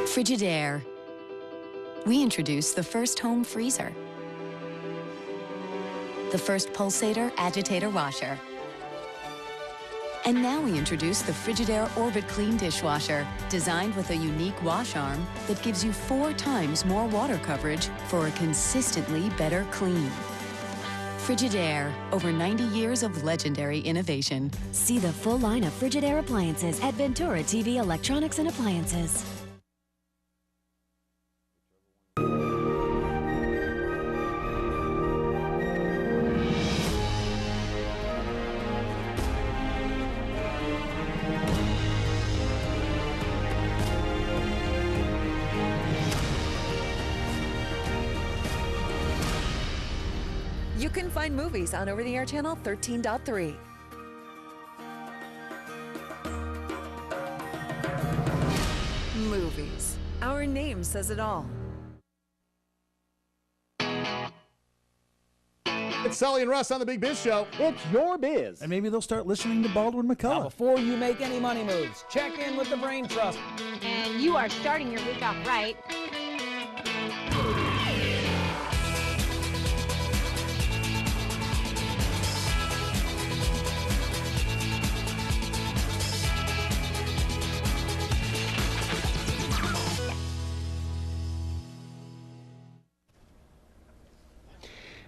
Frigidaire. We introduced the first home freezer, the first pulsator agitator washer, and now we introduce the Frigidaire Orbit Clean dishwasher, designed with a unique wash arm that gives you 4 times more water coverage for a consistently better clean. Frigidaire, over 90 years of legendary innovation. See the full line of Frigidaire appliances at Ventura TV Electronics and Appliances. You can find movies on over-the-air channel 13.3. Movies. Our name says it all. It's Sully and Russ on the Big Biz Show. It's your biz. And maybe they'll start listening to Baldwin Now, McCullough. before you make any money moves, check in with the Brain Trust. And you are starting your week off right.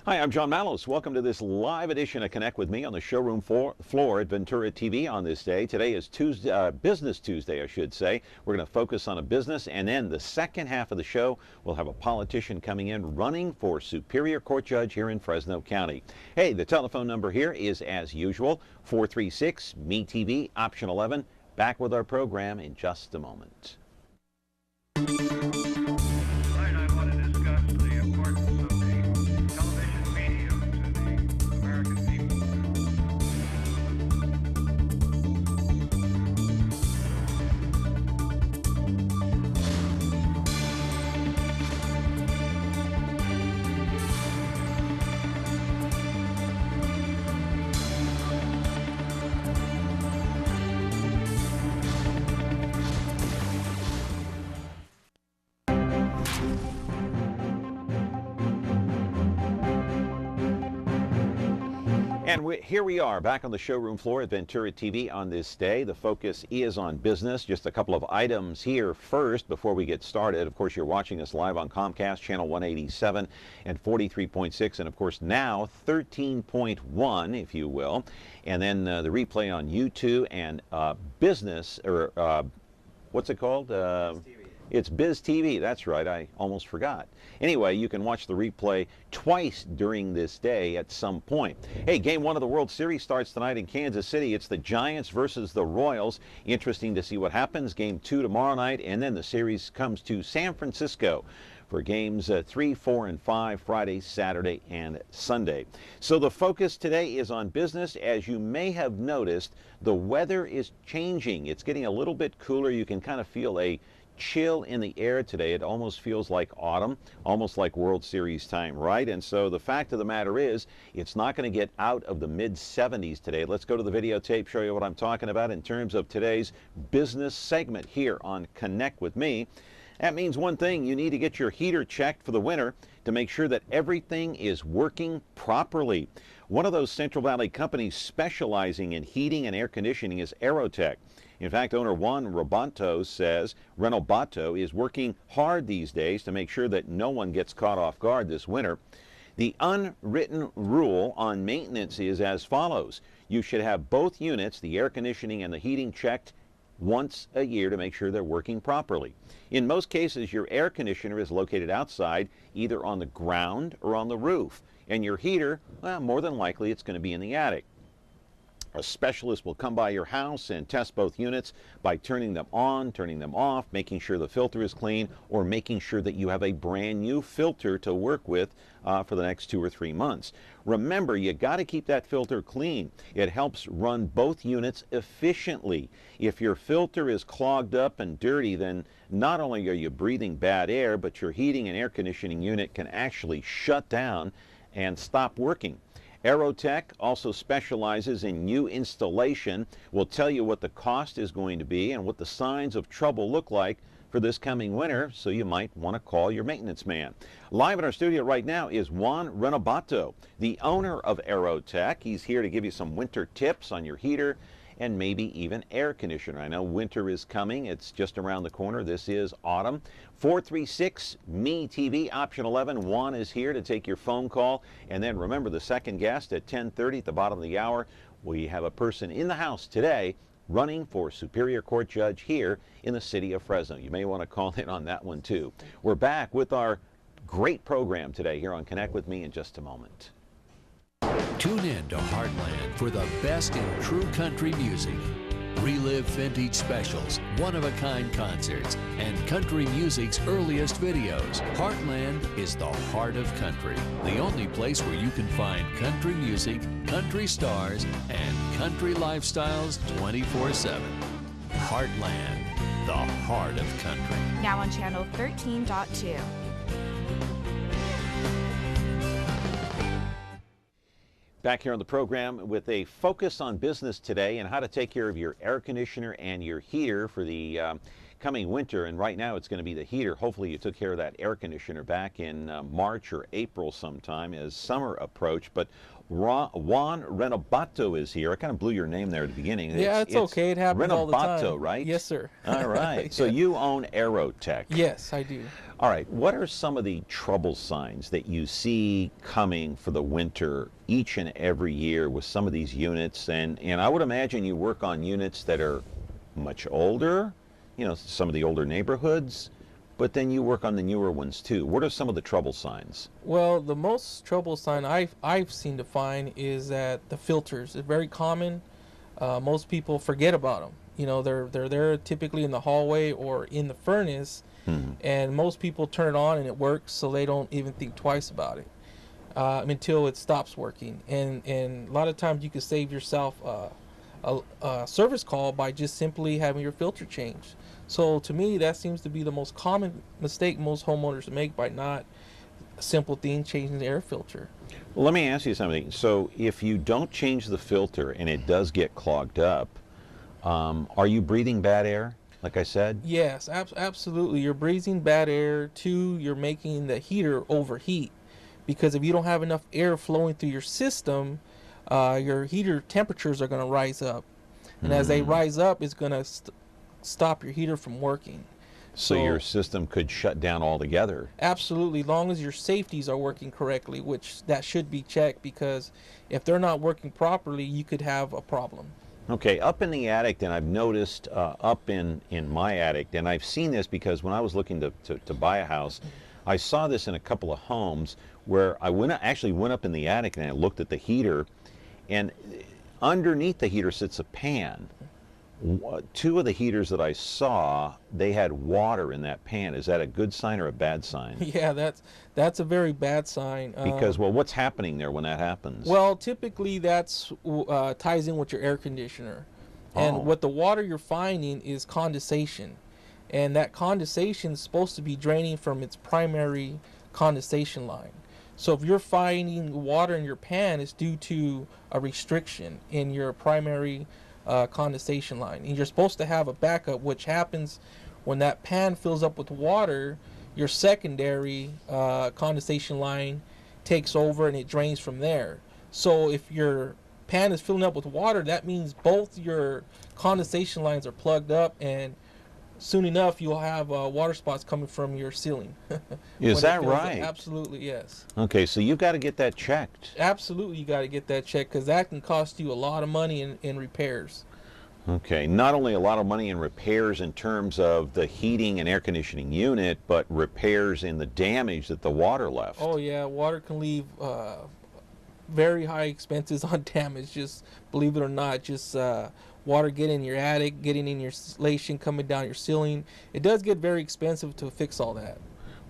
Hi, I'm John Mallows. Welcome to this live edition of Connect with Me on the showroom floor at Ventura TV on this day. Today is Tuesday, Business Tuesday, I should say. We're going to focus on a business, and then the second half of the show, we'll have a politician coming in running for Superior Court Judge here in Fresno County. Hey, the telephone number here is, as usual, 436-ME-TV, option 11. Back with our program in just a moment. And here we are back on the showroom floor at Ventura TV on this day. The focus is on business. Just a couple of items here first before we get started. Of course, you're watching us live on Comcast channel 187 and 43.6, and of course now 13.1, if you will. And then the replay on YouTube and business, or what's it called? It's Biz TV, that's right, I almost forgot. Anyway, you can watch the replay twice during this day at some point. Hey, Game 1 of the World Series starts tonight in Kansas City. It's the Giants versus the Royals. Interesting to see what happens. Game 2 tomorrow night, and then the series comes to San Francisco for games 3, 4, and 5, Friday, Saturday, and Sunday. So the focus today is on business. As you may have noticed, the weather is changing. It's getting a little bit cooler. You can kind of feel a chill in the air today. It almost feels like autumn, almost like World Series time, right? And so the fact of the matter is, it's not going to get out of the mid-70s today. Let's go to the videotape, show you what I'm talking about in terms of today's business segment here on Connect with Me. That means one thing: you need to get your heater checked for the winter to make sure that everything is working properly. One of those Central Valley companies specializing in heating and air conditioning is Aerotech. In fact, owner Juan Renobato says Renobato is working hard these days to make sure that no one gets caught off guard this winter. The unwritten rule on maintenance is as follows: you should have both units, the air conditioning and the heating, checked once a year to make sure they're working properly. In most cases, your air conditioner is located outside, either on the ground or on the roof, and your heater, well, more than likely it's going to be in the attic. A specialist will come by your house and test both units by turning them on, turning them off, making sure the filter is clean, or making sure that you have a brand new filter to work with for the next 2 or 3 months. Remember, you got to keep that filter clean. It helps run both units efficiently. If your filter is clogged up and dirty, then not only are you breathing bad air, but your heating and air conditioning unit can actually shut down and stop working. Aerotech also specializes in new installation. We'll tell you what the cost is going to be and what the signs of trouble look like for this coming winter, so you might want to call your maintenance man. Live in our studio right now is Juan Renobato, the owner of Aerotech. He's here to give you some winter tips on your heater and maybe even air conditioner. I know winter is coming. It's just around the corner. This is autumn. 436-ME-TV, option 11. Juan is here to take your phone call. And then remember, the second guest at 10:30 at the bottom of the hour, we have a person in the house today running for Superior Court Judge here in the city of Fresno. You may want to call in on that one too. We're back with our great program today here on Connect With Me in just a moment. Tune in to Heartland for the best in true country music. Relive vintage specials, one-of-a-kind concerts, and country music's earliest videos. Heartland is the heart of country, the only place where you can find country music, country stars, and country lifestyles 24/7. Heartland, the heart of country. Now on channel 13.2. Back here on the program with a focus on business today and how to take care of your air conditioner and your heater for the coming winter. And right now it's going to be the heater. Hopefully you took care of that air conditioner back in March or April sometime as summer approached. But Juan Renobato is here. I kind of blew your name there at the beginning. Yeah, it's okay. It happens all the time. Renobato, right? Yes, sir. All right. Yeah. So you own Aerotech. Yes, I do. All right. What are some of the trouble signs that you see coming for the winter each and every year with some of these units? And I would imagine you work on units that are much older, you know, some of the older neighborhoods, but then you work on the newer ones too. What are some of the trouble signs? Well, the most trouble sign I've seen to find is that the filters are very common. Most people forget about them. You know, they're there typically in the hallway or in the furnace, and most people turn it on and it works, so they don't even think twice about it until it stops working. And a lot of times you can save yourself a service call by just simply having your filter changed. So to me, that seems to be the most common mistake most homeowners make by not a simple thing, changing the air filter. Well, let me ask you something. So if you don't change the filter and it does get clogged up, are you breathing bad air, like I said? Yes, absolutely. You're breathing bad air. Too, you're making the heater overheat, because if you don't have enough air flowing through your system, your heater temperatures are going to rise up. And as they rise up, it's going to stop your heater from working. So your system could shut down altogether. Absolutely, long as your safeties are working correctly, which that should be checked, because if they're not working properly, you could have a problem. Okay, up in the attic, then I've noticed up in my attic, and I've seen this because when I was looking to buy a house, I saw this in a couple of homes where I actually went up in the attic and I looked at the heater, and underneath the heater sits a pan. Two of the heaters that I saw, they had water in that pan. Is that a good sign or a bad sign? Yeah, that's a very bad sign. Because, well, what's happening there when that happens? Well, typically that's ties in with your air conditioner. And what the water you're finding is condensation. And that condensation is supposed to be draining from its primary condensation line. So if you're finding water in your pan, it's due to a restriction in your primary condensation line. And you're supposed to have a backup, which happens when that pan fills up with water. Your secondary condensation line takes over and it drains from there. So if your pan is filling up with water, that means both your condensation lines are plugged up, and soon enough you'll have water spots coming from your ceiling. Is that right? Absolutely, yes. Okay, so you've got to get that checked. Absolutely, you got to get that checked, because that can cost you a lot of money in repairs. Okay, not only a lot of money in repairs in terms of the heating and air conditioning unit, but repairs in the damage that the water left. Oh yeah, water can leave very high expenses on damage, just believe it or not. Just water getting in your attic, getting in your insulation, coming down your ceiling. It does get very expensive to fix all that.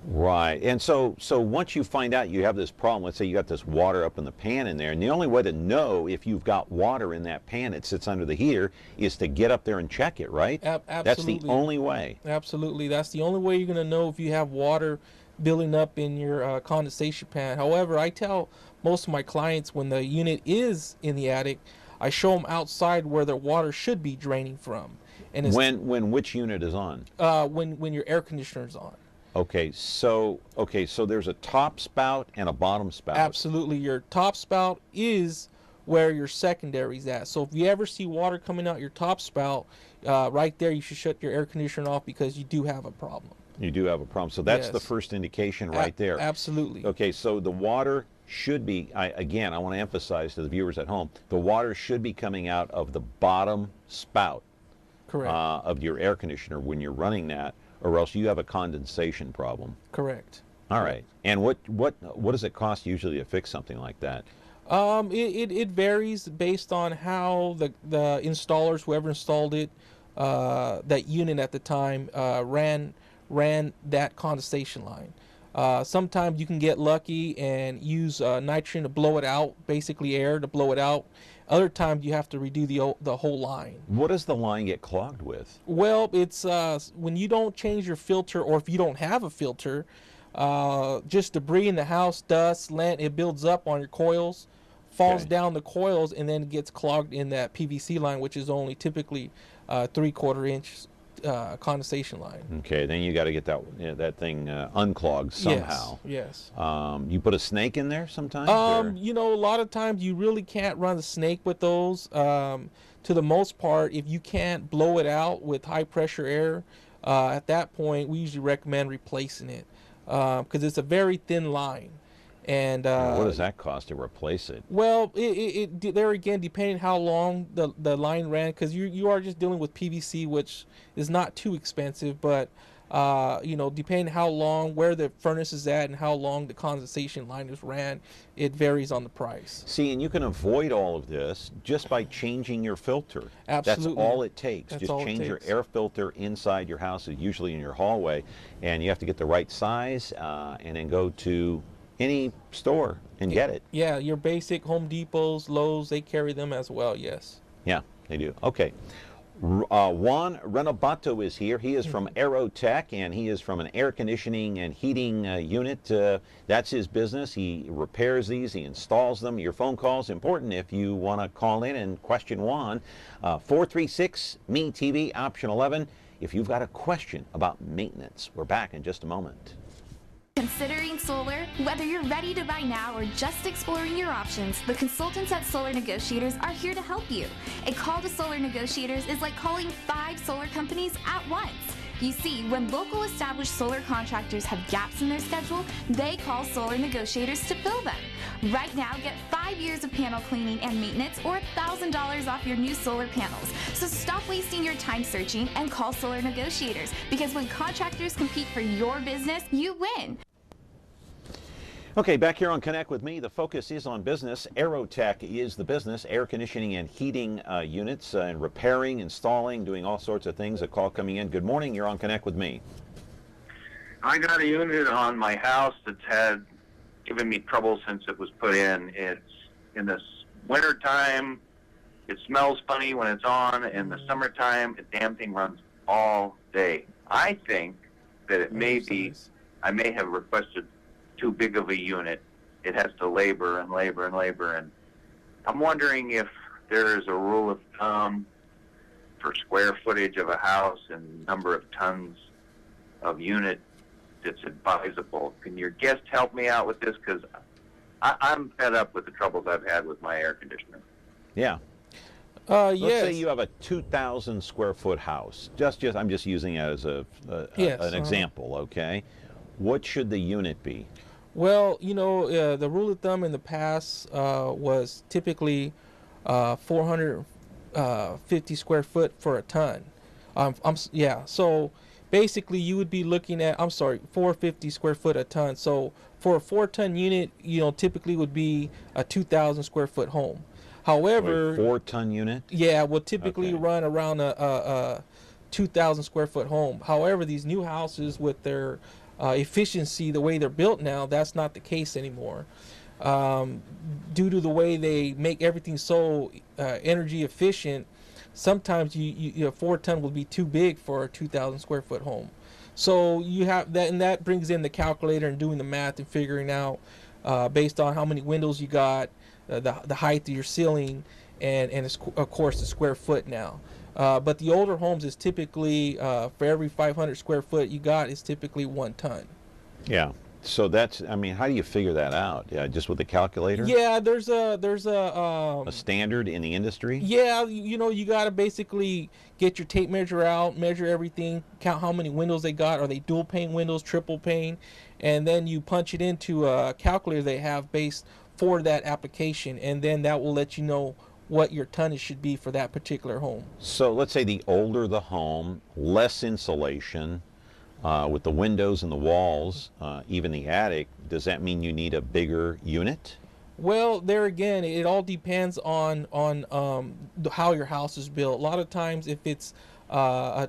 Right, and so once you find out you have this problem, let's say you got this water up in the pan in there, and the only way to know if you've got water in that pan that sits under the heater is to get up there and check it, right? Absolutely. That's the only way. Absolutely, that's the only way you're going to know if you have water building up in your condensation pan. However, I tell most of my clients, when the unit is in the attic, I show them outside where their water should be draining from. And it's when which unit is on? When your air conditioner is on. Okay, so there's a top spout and a bottom spout. Absolutely, your top spout is where your secondary's at. So if you ever see water coming out your top spout, right there, you should shut your air conditioner off because you do have a problem. You do have a problem. So that's Yes. the first indication right there. Absolutely. Okay, so the water should be, again, I want to emphasize to the viewers at home, the water should be coming out of the bottom spout. Correct. Of your air conditioner when you're running that, or else you have a condensation problem. Correct. All right. And what does it cost usually to fix something like that? It varies based on how the installers, whoever installed it, that unit at the time, ran that condensation line. Sometimes you can get lucky and use nitrogen to blow it out, basically air to blow it out. Other times you have to redo the whole line. What does the line get clogged with? Well, it's when you don't change your filter, or if you don't have a filter, just debris in the house, dust, lint, it builds up on your coils, falls down the coils, and then gets clogged in that PVC line, which is only typically 3/4 inch condensation line. Okay, then you got to get that thing unclogged somehow. Yes. You put a snake in there sometimes? You know, a lot of times you really can't run the snake with those. To the most part, if you can't blow it out with high pressure air, at that point we usually recommend replacing it because it's a very thin line. And what does that cost to replace it? Well, there again, depending how long the line ran, because you are just dealing with PVC, which is not too expensive, but you know, depending how long, where the furnace is at, and how long the condensation line is ran, it varies on the price. See, and you can avoid all of this just by changing your filter. Absolutely. That's all it takes. That's just all it change your takes. air filter inside your house, usually in your hallway, and you have to get the right size, and then go to any store and get it. Yeah, your basic Home Depots, Lowe's, they carry them as well, yes. Yeah, they do. Okay. Juan Renobato is here. He is from Aerotech, and he is from an air conditioning and heating unit. That's his business. He repairs these. He installs them. Your phone call is important if you want to call in and question Juan. 436-ME-TV, option 11, if you've got a question about maintenance. We're back in just a moment. Considering solar? Whether you're ready to buy now or just exploring your options, the consultants at Solar Negotiators are here to help you. A call to Solar Negotiators is like calling 5 solar companies at once. You see, when local established solar contractors have gaps in their schedule, they call Solar Negotiators to fill them. Right now, get 5 years of panel cleaning and maintenance or $1,000 off your new solar panels. So stop wasting your time searching and call Solar Negotiators, because when contractors compete for your business, you win. Okay, back here on Connect with Me, the focus is on business. Aerotech is the business, air conditioning and heating units, and repairing, installing, doing all sorts of things. A call coming in. Good morning, you're on Connect with Me. I got a unit on my house that's had given me trouble since it was put in. It's in the wintertime, it smells funny when it's on. In the summertime, the damn thing runs all day. I think that it may be, I may have requested too big of a unit. It has to labor and labor and labor, and I'm wondering if there is a rule of thumb for square footage of a house and number of tons of unit that's advisable. Can your guest help me out with this? Because I'm fed up with the troubles I've had with my air conditioner. Yeah. Yes. Let's say you have a 2,000 square foot house. I'm just using it as an example, okay? What should the unit be? Well, you know, the rule of thumb in the past was typically 450 square foot for a ton. So basically you would be looking at, 450 square foot a ton. So for a 4-ton unit, you know, typically would be a 2,000 square foot home. However, 4-ton unit? Yeah, will typically run around a 2,000 square foot home. However, these new houses with their efficiency, the way they're built now, that's not the case anymore. Due to the way they make everything so energy efficient, sometimes a 4-ton will be too big for a 2,000 square foot home. So you have that, and that brings in the calculator and doing the math and figuring out based on how many windows you got, the height of your ceiling, and of course the square foot now. But the older homes is typically for every 500 square foot you got is typically 1 ton. Yeah. So that's, I mean, how do you figure that out? Just with the calculator? Yeah, there's a standard in the industry? Yeah, you know, you got to basically get your tape measure out, measure everything, count how many windows they got. Are they dual pane windows, triple pane? And then you punch it into a calculator they have based for that application, and then that will let you know what your tonnage should be for that particular home. So let's say the older the home, less insulation, with the windows and the walls, even the attic, does that mean you need a bigger unit? Well, there again, it all depends on how your house is built. A lot of times, if it's a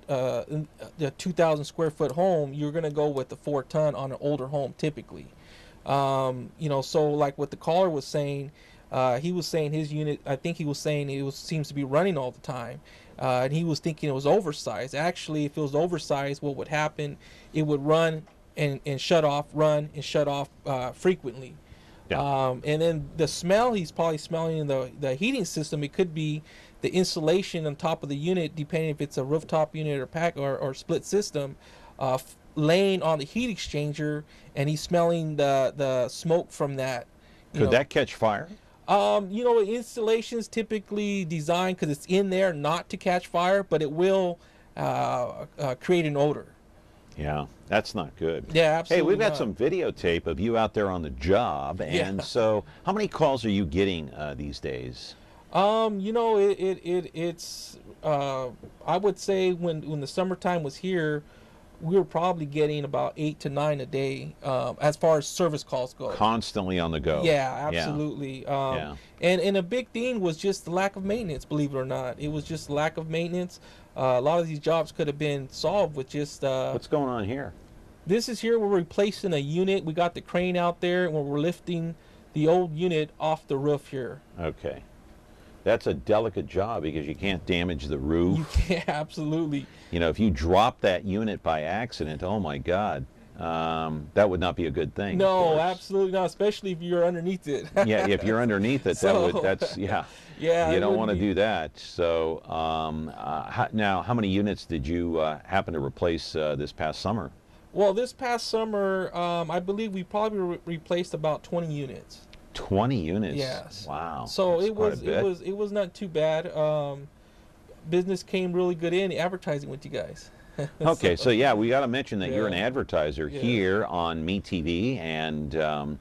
2,000 square foot home, you're going to go with the 4 ton on an older home typically. You know, so like what the caller was saying, he was saying his unit, I think he was saying seems to be running all the time. And he was thinking it was oversized. Actually, if it was oversized, what would happen, it would run and shut off, run and shut off frequently. Yeah. And then the smell, he's probably smelling the heating system. It could be the insulation on top of the unit, depending if it's a rooftop unit or pack or split system, laying on the heat exchanger, and he's smelling the smoke from that. Could that catch fire? You know, installations typically designed because it's in there not to catch fire, but it will create an odor. Yeah, that's not good. Yeah, absolutely. Hey, we've got not. some videotape of you out there on the job, and so how many calls are you getting these days? You know, it's I would say when the summertime was here, we were probably getting about 8 to 9 a day as far as service calls go. Constantly on the go. Yeah, absolutely. Yeah. And a big thing was just the lack of maintenance, believe it or not. It was just lack of maintenance. A lot of these jobs could have been solved with just... What's going on here? This is here we're replacing a unit. We got the crane out there and we're lifting the old unit off the roof here. Okay. That's a delicate job because you can't damage the roof. You can't, absolutely. You know, if you drop that unit by accident, oh my God, that would not be a good thing. No, absolutely not, especially if you're underneath it. Yeah, if you're underneath it, that's yeah. You don't want to do that. So now, how many units did you happen to replace this past summer? Well, this past summer, I believe we probably replaced about 20 units. 20 units. Yes. Wow. So it was not too bad. Business came really good in advertising with you guys. Okay, so yeah, we got to mention that you're an advertiser here on MeTV and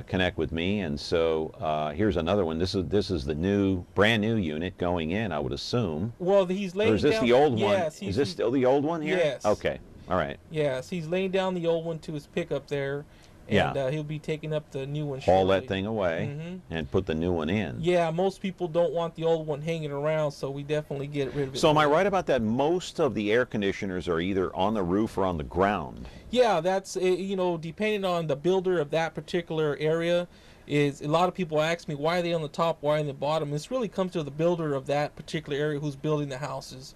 Connect with Me, and so here's another one. This is the brand new unit going in, I would assume. Well, he's laying. Or is this down, the old yes, one? Is this still the old one here? Yes. Okay. All right. Yes, he's laying down the old one to his pickup there. And he'll be taking up the new one shortly. Haul that thing away and put the new one in. Yeah, most people don't want the old one hanging around, so we definitely get rid of it. So am I right about that? Most of the air conditioners are either on the roof or on the ground. Yeah, that's, you know, depending on the builder of that particular area. Is a lot of people ask me, why are they on the top, why on the bottom? This really comes to the builder of that particular area who's building the houses,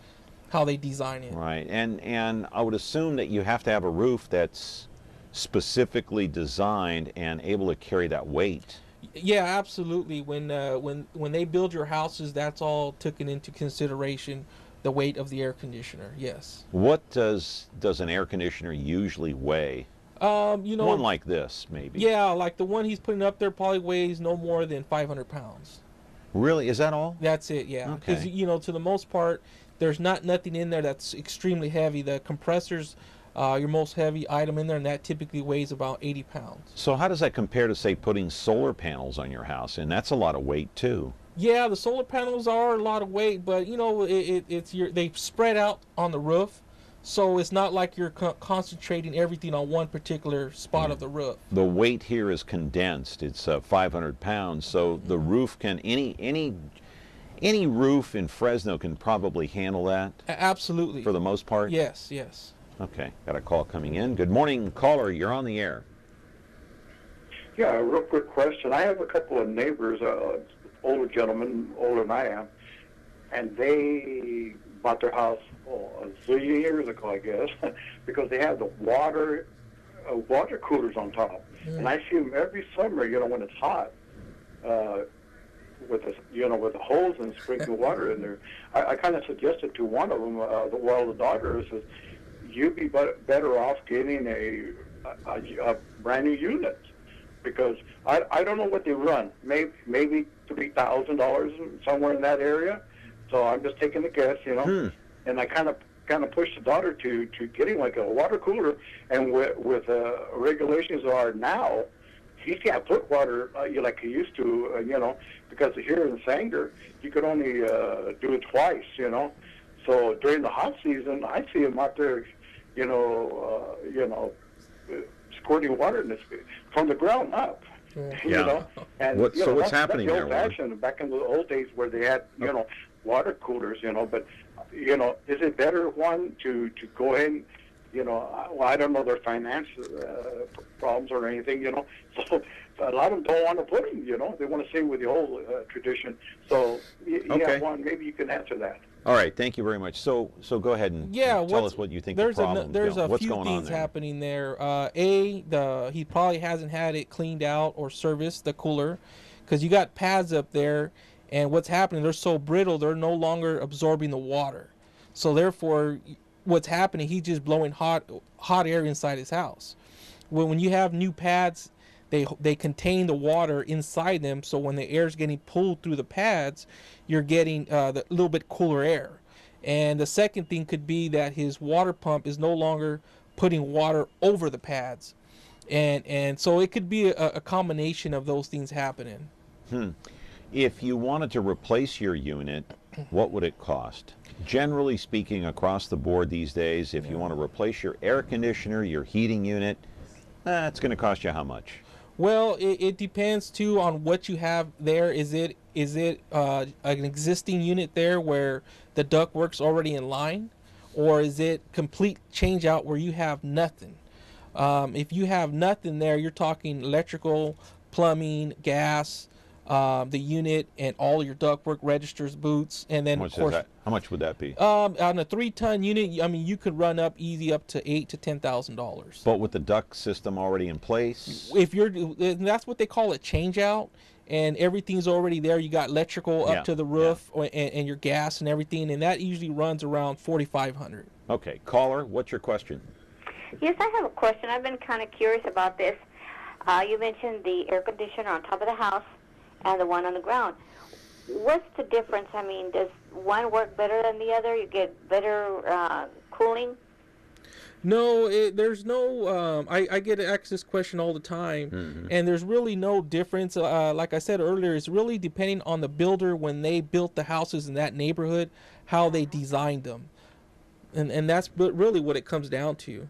how they design it. Right, and I would assume that you have to have a roof that's specifically designed and able to carry that weight. Yeah, absolutely. When they build your houses, that's all taken into consideration, the weight of the air conditioner. Yes. What does an air conditioner usually weigh? You know, one like this, maybe. Yeah, like the one he's putting up there probably weighs no more than 500 pounds. Really? Is that all? That's it. Yeah. Because you know, to the most part, there's nothing in there that's extremely heavy. The compressors. Your most heavy item in there, and that typically weighs about 80 pounds. So how does that compare to, say, putting solar panels on your house? And that's a lot of weight, too. Yeah, the solar panels are a lot of weight, but, you know, they spread out on the roof, so it's not like you're concentrating everything on one particular spot of the roof. The weight here is condensed. It's 500 pounds, so the roof can, any roof in Fresno can probably handle that? Absolutely. For the most part? Yes, yes. Okay, got a call coming in. Good morning, caller. You're on the air. Yeah, a real quick question. I have a couple of neighbors, older gentlemen, older than I am, and they bought their house a zillion years ago, I guess, because they have the water coolers on top. And I see them every summer, you know, when it's hot. with the hose and sprinkling water in there. I kind of suggested to one of them, the daughter, says, you'd be better off getting a brand new unit, because I don't know what they run. Maybe $3,000 somewhere in that area. So I'm just taking a guess, And I kind of pushed the daughter to getting like a water cooler, and with regulations are now, he can't put water like he used to, because here in Sanger, you could only do it twice, So during the hot season, I see him out there, squirting water in this from the ground up. Yeah. And what's happening that's there? the old fashioned back in the old days where they had water coolers, but is it better, Juan, to go ahead and I don't know their finance problems or anything, so a lot of them don't want to put them, they want to stay with the old tradition. So yeah, Juan, maybe you can answer that. All right, thank you very much. So go ahead and tell us what you think the problem is. There's a What's few going things on there? happening there. He probably hasn't had it cleaned out or serviced, the cooler, because you got pads up there, and what's happening, they're so brittle, they're no longer absorbing the water. So therefore, what's happening, he's just blowing hot air inside his house. When you have new pads, they contain the water inside them, so when the air is getting pulled through the pads, you're getting the little bit cooler air. And the second thing could be that his water pump is no longer putting water over the pads, and so it could be a combination of those things happening. If you wanted to replace your unit, what would it cost? Generally speaking, across the board these days, if you want to replace your air conditioner, your heating unit, it's going to cost you how much? Well, it depends too on what you have there. Is it an existing unit there where the ductwork's already in line, or is it complete change out where you have nothing? If you have nothing there, you're talking electrical, plumbing, gas, the unit, and all your ductwork, registers, boots, and then of course. How much would that be? On a 3-ton unit, I mean, you could run up easy up to $8,000 to $10,000. But with the duct system already in place? That's what they call a change out, and everything's already there. You got electrical up to the roof, and your gas and everything, and that usually runs around $4,500. Okay, caller, what's your question? Yes, I have a question. I've been kind of curious about this. You mentioned the air conditioner on top of the house and the one on the ground. What's the difference? I mean, does one work better than the other? You get better cooling? No, there's no. I get asked this question all the time, and there's really no difference. Like I said earlier, it's really depending on the builder when they built the houses in that neighborhood, how they designed them, and that's really what it comes down to.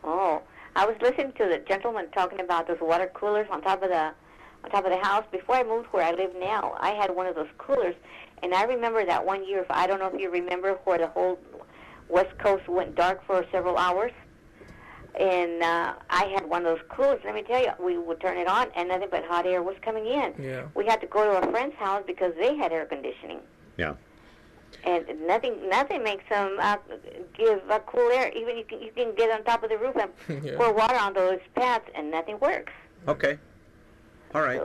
Oh, I was listening to the gentleman talking about those water coolers on top of the house. Before I moved where I live now, I had one of those coolers, and I remember that one year, I don't know if you remember, where the whole West Coast went dark for several hours, and I had one of those coolers. Let me tell you, we would turn it on, and nothing but hot air was coming in. Yeah. We had to go to a friend's house because they had air conditioning. Yeah. And nothing makes them give cool air. Even you can get on top of the roof and pour water on those pads, and nothing works. Okay. All right.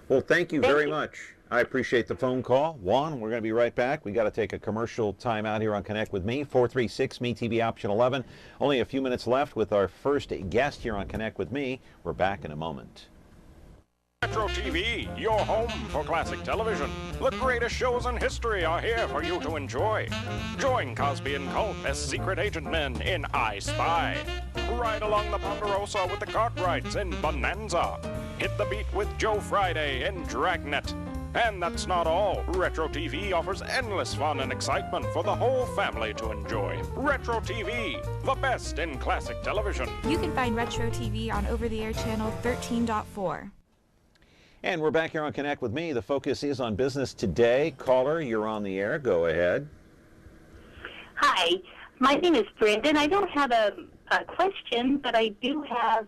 Well, thank you very much. I appreciate the phone call. Juan, we're going to be right back. We got to take a commercial time out here on Connect with Me, 436-ME-TV option 11. Only a few minutes left with our first guest here on Connect with Me. We're back in a moment. Retro TV, your home for classic television. The greatest shows in history are here for you to enjoy. Join Cosby and Colt as secret agent men in I Spy. Ride along the Ponderosa with the Cartwrights in Bonanza. Hit the beat with Joe Friday in Dragnet. And that's not all. Retro TV offers endless fun and excitement for the whole family to enjoy. Retro TV, the best in classic television. You can find Retro TV on over-the-air channel 13.4. And we're back here on Connect with Me. The focus is on business today. Caller, you're on the air. Go ahead. Hi, my name is Brendan. I don't have a question, but I do have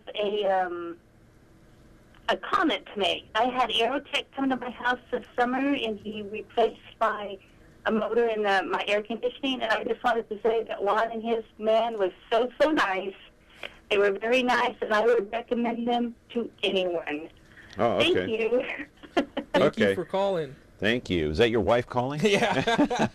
a comment to make. I had Aerotech come to my house this summer, and he replaced a motor in my air conditioning, and I just wanted to say that Juan and his man was so nice. They were very nice, and I would recommend them to anyone. Oh, okay. Thank you. Thank you for calling. Thank you. Is that your wife calling? Yeah.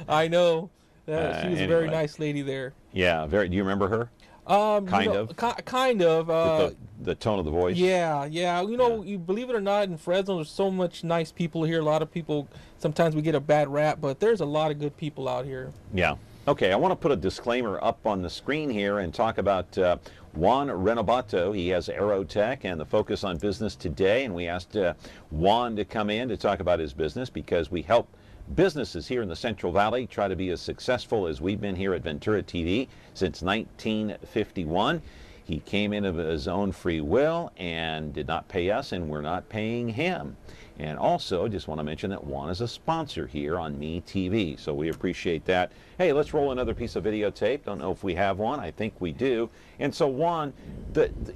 I know. She was a anyway. very nice lady there. Yeah, very. Do you remember her? Kind of. Kind of. The tone of the voice. Yeah. You believe it or not, in Fresno, there's so much nice people here. A lot of people. Sometimes we get a bad rap, but there's a lot of good people out here. Yeah. Okay. I want to put a disclaimer up on the screen here and talk about Juan Renobato. He has Aerotech and the Focus on Business today, and we asked Juan to come in to talk about his business because we help businesses here in the Central Valley try to be as successful as we've been here at Ventura TV since 1951. He came in of his own free will and did not pay us, and we're not paying him. And also, just want to mention that Juan is a sponsor here on Me TV, so we appreciate that. Hey, let's roll another piece of videotape. Don't know if we have one. I think we do. And so, Juan,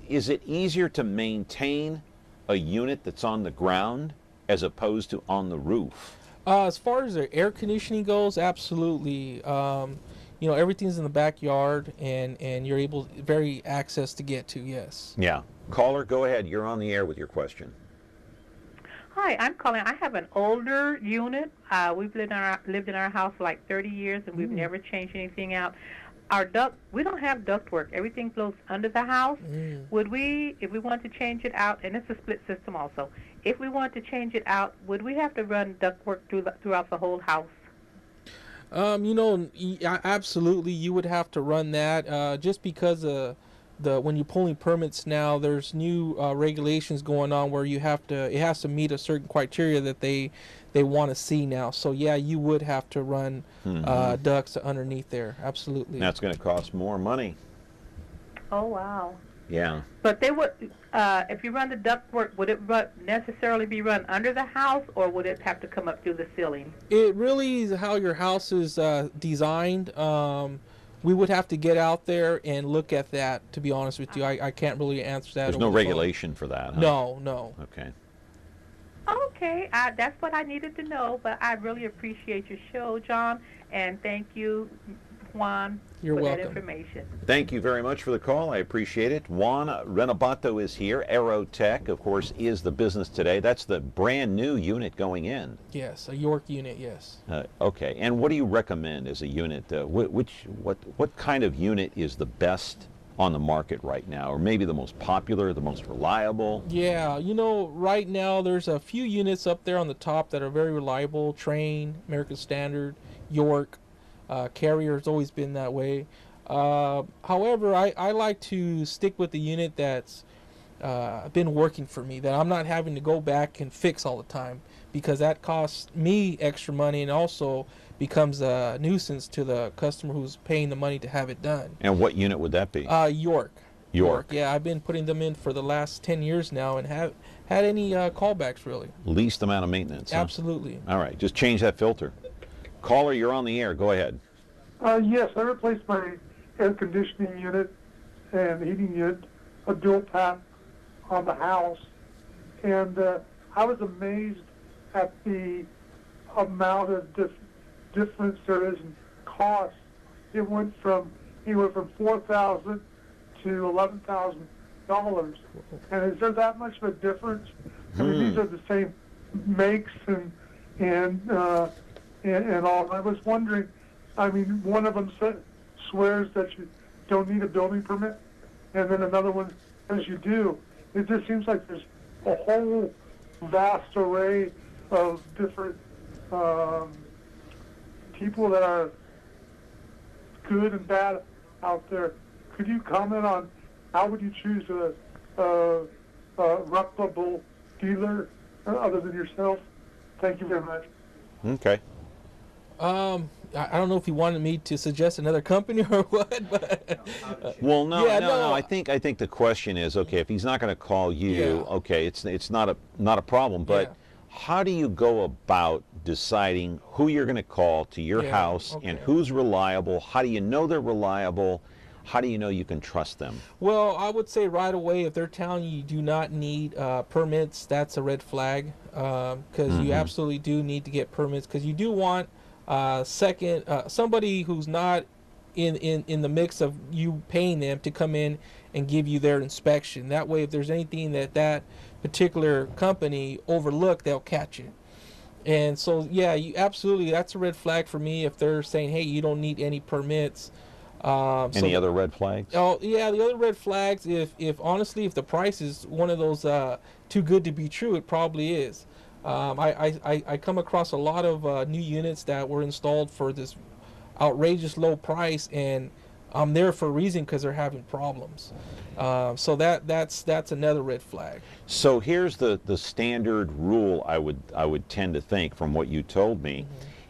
is it easier to maintain a unit that's on the ground as opposed to on the roof? As far as the air conditioning goes, absolutely. Everything's in the backyard, and you're able, very access to get to, yes. Yeah. Caller, go ahead. You're on the air with your question. Hi, I'm calling. I have an older unit. We've lived in our house for like 30 years, and we've never changed anything out. We don't have ductwork. Everything flows under the house. Would we, if we want to change it out, and it's a split system also, if we want to change it out, would we have to run ductwork throughout the whole house? Absolutely, you would have to run that just because when you're pulling permits now, there's new regulations going on where it has to meet a certain criteria that they want to see now. So yeah, you would have to run ducts underneath there. Absolutely. That's going to cost more money. Oh wow. Yeah. But they would, if you run the ductwork, would it necessarily be run under the house, or would it have to come up through the ceiling? It really is how your house is designed. We would have to get out there and look at that, to be honest with you. I can't really answer that. There's no regulation for that, huh? No. Okay. Okay, that's what I needed to know, but I really appreciate your show, John, and thank you, Juan, You're for welcome. that information. Thank you very much for the call. I appreciate it. Juan Renobato is here. Aerotech, of course, is the business today. That's the brand new unit going in. Yes, a York unit, yes. Okay, and what do you recommend as a unit? What kind of unit is the best on the market right now, or maybe the most popular, the most reliable? Yeah, right now there's a few units up there on the top that are very reliable. Train, American Standard, York. Carrier's always been that way. However, I like to stick with the unit that's been working for me, that I'm not having to go back and fix all the time, because that costs me extra money and also becomes a nuisance to the customer who's paying the money to have it done. And what unit would that be? York. York. Yeah, I've been putting them in for the last 10 years now and have had any callbacks, really. Least amount of maintenance. Absolutely. Huh? All right, just change that filter. Caller, you're on the air. Go ahead. Yes, I replaced my air conditioning unit and heating unit, a dual pack on the house, and I was amazed at the amount of difference there is in cost. It went from anywhere from $4,000 to $11,000. And is there that much of a difference? I mean, these are the same makes and all. I was wondering. I mean, one of them swears that you don't need a building permit, and then another one says you do. It just seems like there's a whole vast array of different people that are good and bad out there. Could you comment on how would you choose a reputable dealer other than yourself? Thank you very much. Okay. I don't know if he wanted me to suggest another company or what, but well, no. I think the question is, okay, if he's not going to call you, okay, it's not a problem. But how do you go about deciding who you're going to call to your house and who's reliable? How do you know they're reliable? How do you know you can trust them? Well, I would say right away, if they're telling you do not need permits, that's a red flag, because you absolutely do need to get permits, because you do want somebody who's not in the mix of you paying them to come in and give you their inspection. That way, if there's anything that particular company overlooked, they'll catch it. And so, yeah, you absolutely, that's a red flag for me if they're saying, hey, you don't need any permits. Any other red flags? Oh, yeah, the other red flags, if honestly, if the price is one of those too good to be true, it probably is. I come across a lot of new units that were installed for this outrageous low price, and I'm there for a reason, because they're having problems. So that's another red flag. So here's the standard rule I would tend to think from what you told me,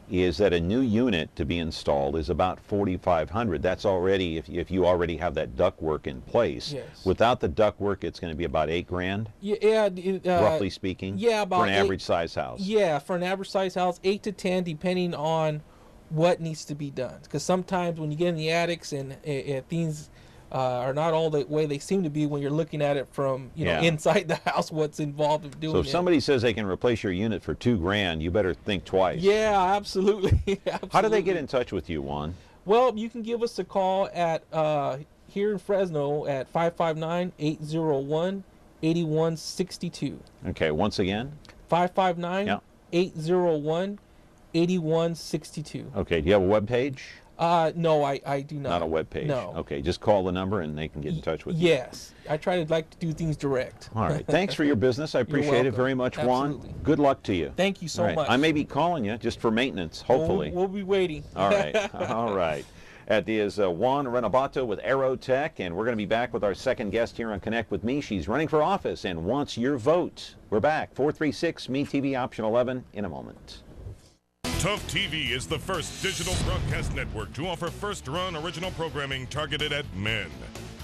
is that a new unit to be installed is about $4,500. That's already if you already have that ductwork in place. Yes. Without the ductwork, it's going to be about $8,000. Yeah, roughly speaking. Yeah, about for an average size house. Yeah, for an average size house, 8 to 10, depending on what needs to be done. Because sometimes when you get in the attics and things are not all the way they seem to be when you're looking at it from inside the house, what's involved in doing it. So if somebody says they can replace your unit for $2,000, you better think twice. Yeah, absolutely. Absolutely. How do they get in touch with you, Juan? Well, you can give us a call at here in Fresno at 559-801-8162. Okay, once again? 559-801-8162. Okay, do you have a web page? No, I do not. Not a web page. No. Okay, just call the number and they can get in touch with you. Yes, I try to do things direct. All right. Thanks for your business. I appreciate it very much, Absolutely. Juan. Good luck to you. Thank you so much. I may be calling you just for maintenance, hopefully. We'll be waiting. All right. All right. That is Juan Renobato with Aerotech, and we're going to be back with our second guest here on Connect with Me. She's running for office and wants your vote. We're back. 436-ME-TV, option 11, in a moment. Tough TV is the first digital broadcast network to offer first-run original programming targeted at men.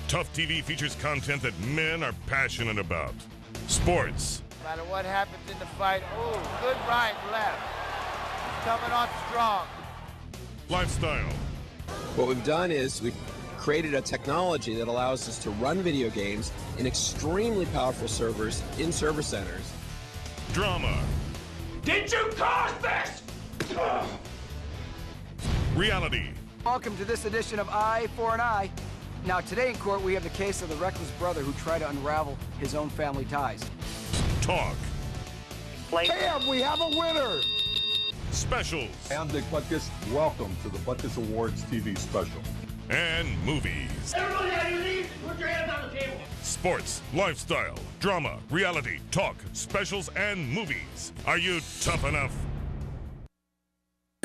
Tough TV features content that men are passionate about. Sports. No matter what happens in the fight, ooh, good right, left. Coming on strong. Lifestyle. What we've done is we've created a technology that allows us to run video games in extremely powerful servers in server centers. Drama. Did you cause this? Reality. Welcome to this edition of Eye for an Eye. Now, today in court, we have the case of the reckless brother who tried to unravel his own family ties. Talk. Bam, we have a winner. Specials. I'm Dick Butkus. Welcome to the Butkus Awards TV special. And movies. Everybody on your knees, put your hands on the table. Sports, lifestyle, drama, reality, talk, specials, and movies. Are you tough enough?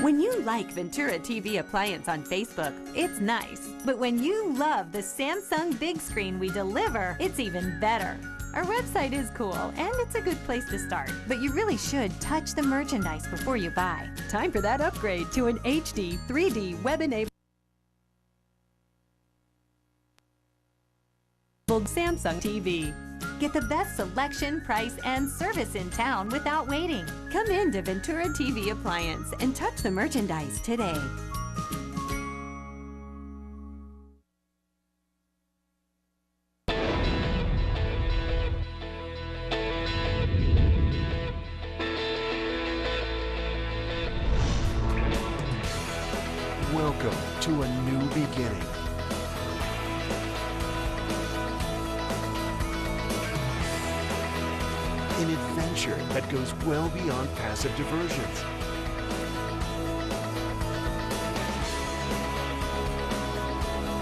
When you like Ventura TV Appliance on Facebook, it's nice. But when you love the Samsung big screen we deliver, it's even better. Our website is cool, and it's a good place to start. But you really should touch the merchandise before you buy. Time for that upgrade to an HD 3D web-enabled Samsung TV. Get the best selection, price, and service in town without waiting. Come in to Ventura TV Appliance and touch the merchandise today. Welcome to a new beginning. An adventure that goes well beyond passive diversions.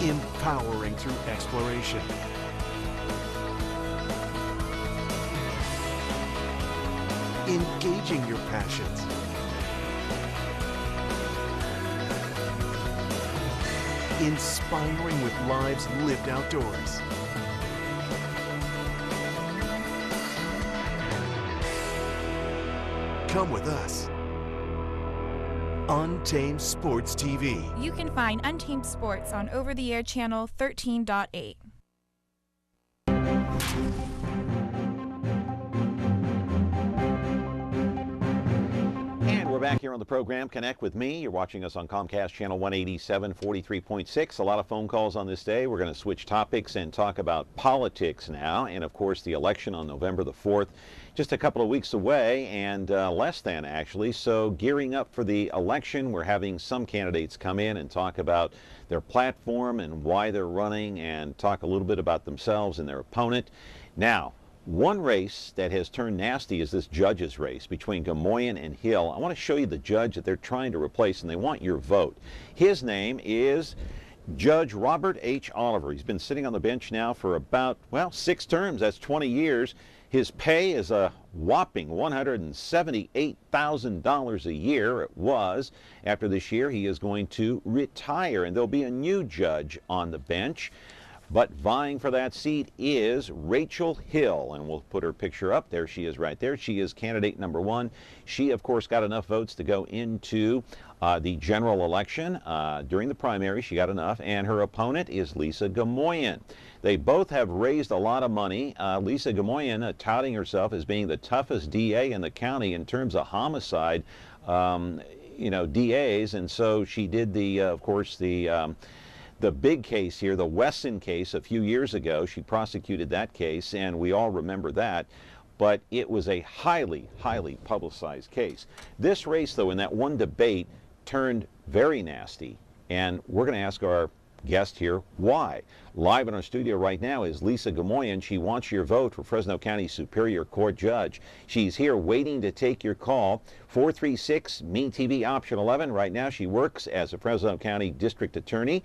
Empowering through exploration. Engaging your passions. Inspiring with lives lived outdoors. Come with us. Untamed Sports TV. You can find Untamed Sports on over-the-air channel 13.8. And we're back here on the program, Connect with Me. You're watching us on Comcast Channel 187, 43.6. A lot of phone calls on this day. We're going to switch topics and talk about politics now. And, of course, the election on November the 4th, just a couple of weeks away, and less than, actually. So gearing up for the election, we're having some candidates come in and talk about their platform and why they're running and talk a little bit about themselves and their opponent. Now, one race that has turned nasty is this judge's race between Gamoian and Hill. I want to show you the judge that they're trying to replace, and they want your vote. His name is Judge Robert H. Oliver. He's been sitting on the bench now for about, well, 6 terms. That's 20 years. His pay is a whopping $178,000 a year. It was. After this year, he is going to retire, and there'll be a new judge on the bench. But vying for that seat is Rachel Hill, and we'll put her picture up. There she is right there. She is candidate number 1. She, of course, got enough votes to go into the general election. During the primary, she got enough, and her opponent is Lisa Gamoian. They both have raised a lot of money. Lisa Gamoian touting herself as being the toughest DA in the county in terms of homicide, DAs, and so she did of course, the big case here, the Wesson case a few years ago. She prosecuted that case, and we all remember that. But it was a highly, highly publicized case. This race, though, in that one debate, turned very nasty. And we're going to ask our guest here why. Live in our studio right now is Lisa Gamoian. She wants your vote for Fresno County Superior Court Judge. She's here waiting to take your call. 436-ME-TV option 11. Right now she works as a Fresno County District Attorney.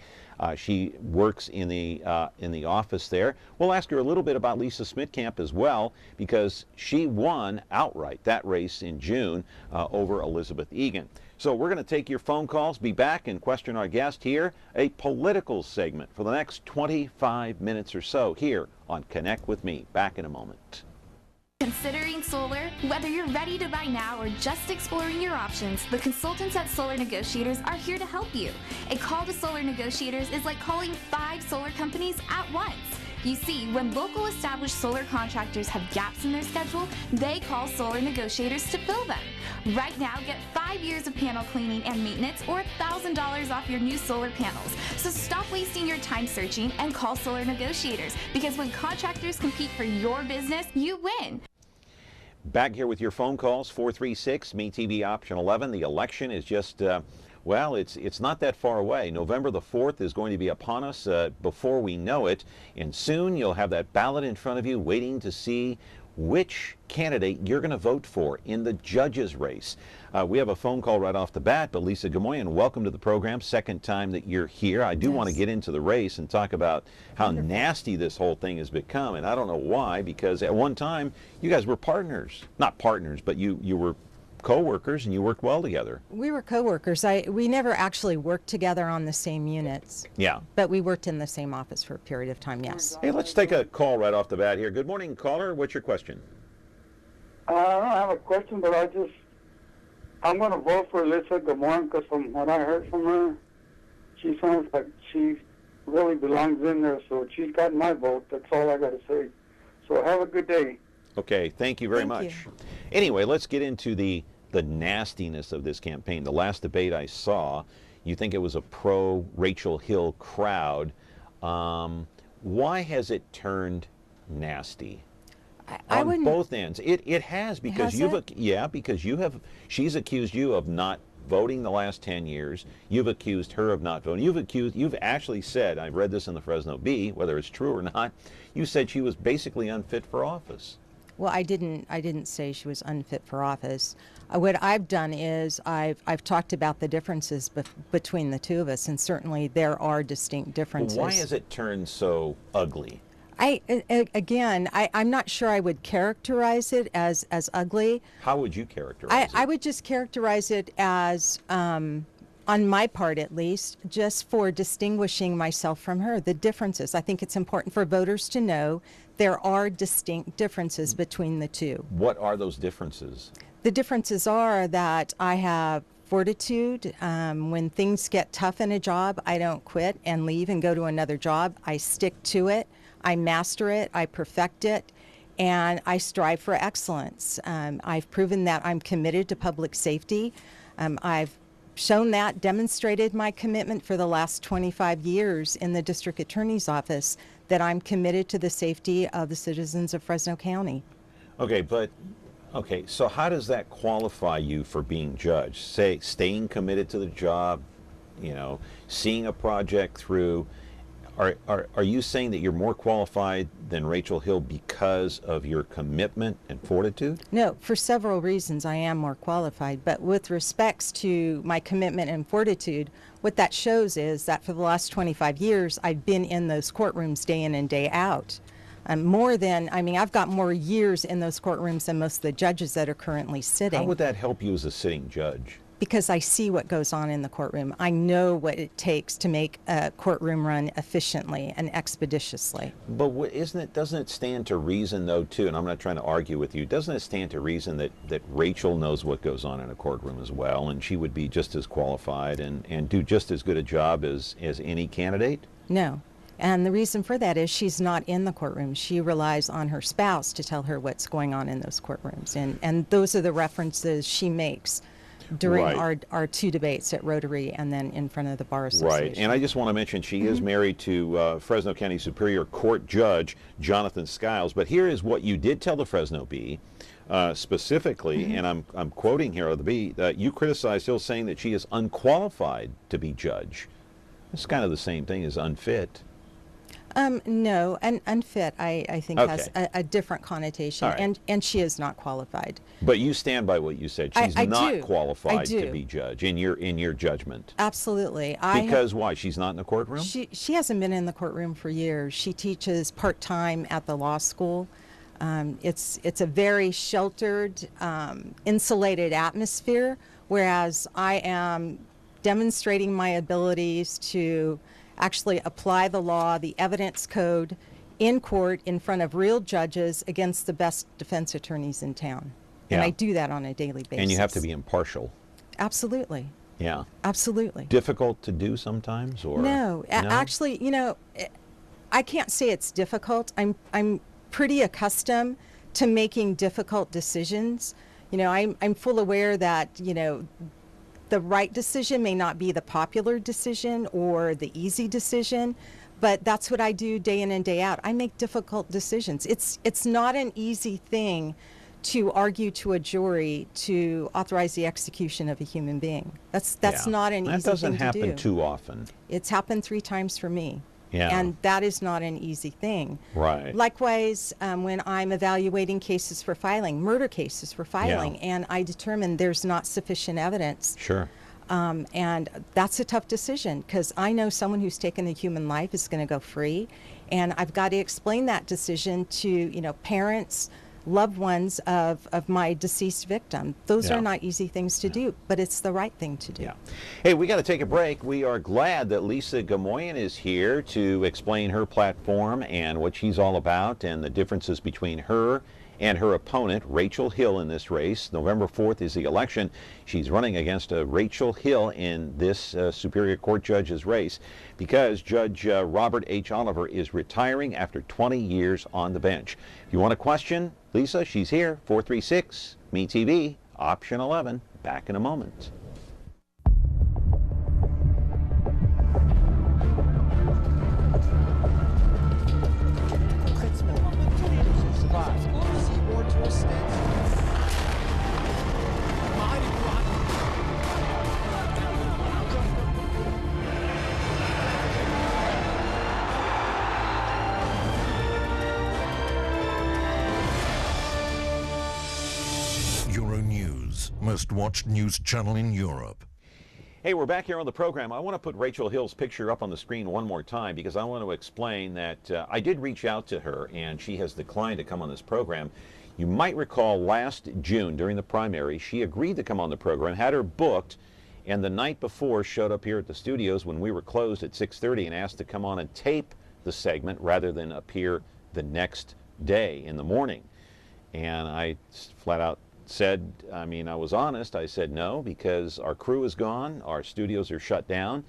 She works in the office there. We'll ask her a little bit about Lisa Smitkamp as well, because she won outright that race in June over Elizabeth Egan. So we're going to take your phone calls, be back and question our guest here, a political segment for the next 25 minutes or so here on Connect with Me. Back in a moment. Considering solar? Whether you're ready to buy now or just exploring your options, the consultants at Solar Negotiators are here to help you. A call to Solar Negotiators is like calling 5 solar companies at once. You see, when local established solar contractors have gaps in their schedule, they call Solar Negotiators to fill them. Right now, get 5 years of panel cleaning and maintenance or $1,000 off your new solar panels. So stop wasting your time searching and call Solar Negotiators, because when contractors compete for your business, you win. Back here with your phone calls, 436-ME-TV option 11. The election is just, well, it's not that far away. November the 4th is going to be upon us before we know it. And soon you'll have that ballot in front of you waiting to see which candidate you're going to vote for in the judge's race. We have a phone call right off the bat, but Lisa Gamoian, welcome to the program. Second time that you're here. I do want to get into the race and talk about how nasty this whole thing has become, and I don't know why, because at one time you guys were partners. Not partners, but you were co-workers and you worked well together. We were co-workers. We never actually worked together on the same units. Yeah. But we worked in the same office for a period of time, yes. Hey, let's take a call right off the bat here. Good morning, caller. What's your question? I don't have a question, but I'm going to vote for Lisa Gamoian, because from what I heard from her, she sounds like she really belongs in there, so she's got my vote. That's all I got to say. So have a good day. Okay, thank you very much. Anyway, let's get into the nastiness of this campaign. The last debate I saw, you think it was a pro-Rachel Hill crowd. Why has it turned nasty? On both ends. It has, because she's accused you of not voting the last 10 years. You've accused her of not voting. You've actually said, I read this in the Fresno Bee, whether it's true or not, you said she was basically unfit for office. Well, I didn't say she was unfit for office. What I've done is I've talked about the differences between the two of us, and certainly there are distinct differences. Why has it turned so ugly? I'm not sure I would characterize it as ugly. How would you characterize it? I would just characterize it as, on my part at least, just for distinguishing myself from her. The differences. I think it's important for voters to know there are distinct differences between the two. What are those differences? The differences are that I have fortitude. When things get tough in a job, I don't quit and leave and go to another job. I stick to it. I master it. I perfect it. And I strive for excellence. I've proven that I'm committed to public safety. I've shown that, demonstrated my commitment for the last 25 years in the district attorney's office that I'm committed to the safety of the citizens of Fresno County. Okay, so how does that qualify you for being judged? Say, staying committed to the job, you know, seeing a project through. Are you saying that you're more qualified than Rachel Hill because of your commitment and fortitude? No, for several reasons I am more qualified, but with respects to my commitment and fortitude, what that shows is that for the last 25 years, I've been in those courtrooms day in and day out. I've got more years in those courtrooms than most of the judges that are currently sitting. How would that help you as a sitting judge? Because I see what goes on in the courtroom. I know what it takes to make a courtroom run efficiently and expeditiously. But doesn't it stand to reason, though, too, and I'm not trying to argue with you, doesn't it stand to reason that Rachel knows what goes on in a courtroom as well, and she would be just as qualified and do just as good a job as any candidate? No. And the reason for that is she's not in the courtroom. She relies on her spouse to tell her what's going on in those courtrooms. And those are the references she makes during our two debates at Rotary and then in front of the Bar Association. Right, and I just want to mention she is married to Fresno County Superior Court Judge Jonathan Skiles, but here is what you did tell the Fresno Bee, specifically, and I'm quoting here of the Bee, you criticized Hill saying that she is unqualified to be judge. It's kind of the same thing as unfit. No, and unfit, I think, has a different connotation, Right. and she is not qualified. But you stand by what you said. She's I not do. qualified I do. to be judge in your judgment. Absolutely. Because why? She's not in the courtroom? She hasn't been in the courtroom for years. She teaches part-time at the law school. It's a very sheltered, insulated atmosphere, whereas I am demonstrating my abilities to actually apply the law, the evidence code, in court in front of real judges against the best defense attorneys in town. Yeah. And I do that on a daily basis. And you have to be impartial. Absolutely. Yeah. Absolutely. Difficult to do sometimes, or no? Actually, I can't say it's difficult. I'm pretty accustomed to making difficult decisions. I'm full aware that the right decision may not be the popular decision or the easy decision, but that's what I do day in and day out. I make difficult decisions. It's not an easy thing to argue to a jury to authorize the execution of a human being. That's not an easy thing to do. That doesn't happen too often. It's happened 3 times for me. Yeah. And that is not an easy thing. Right. Likewise, when I'm evaluating cases for filing, murder cases for filing, and I determine there's not sufficient evidence. Sure. And that's a tough decision because I know someone who's taken a human life is going to go free. And I've got to explain that decision to, parents, loved ones of my deceased victim. Those are not easy things to do, but it's the right thing to do. Yeah. Hey, we got to take a break. We are glad that Lisa Gamoian is here to explain her platform and what she's all about and the differences between her and her opponent, Rachel Hill, in this race. November 4th is the election. She's running against Rachel Hill in this Superior Court judge's race because Judge Robert H. Oliver is retiring after 20 years on the bench. If you want a question, Lisa, she's here, 436-ME-TV, option 11. Back in a moment. Euronews, most watched news channel in Europe. Hey, we're back here on the program. I want to put Rachel Hill's picture up on the screen one more time because I want to explain that I did reach out to her and she has declined to come on this program. You might recall last June during the primary, she agreed to come on the program, had her booked, and the night before showed up here at the studios when we were closed at 6:30 and asked to come on and tape the segment rather than appear the next day in the morning. And I flat out said, I was honest. I said no, because our crew is gone, our studios are shut down,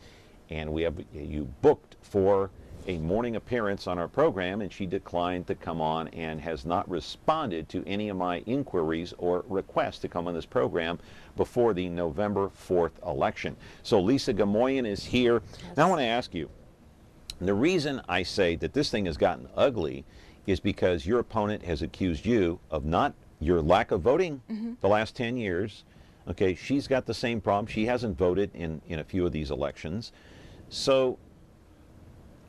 and we have you booked for a morning appearance on our program, and she declined to come on and has not responded to any of my inquiries or requests to come on this program before the November 4th election. So Lisa Gamoian is here. Now I want to ask you, the reason I say that this thing has gotten ugly is because your opponent has accused you of not your lack of voting the last 10 years. Okay, she's got the same problem. She hasn't voted in a few of these elections. So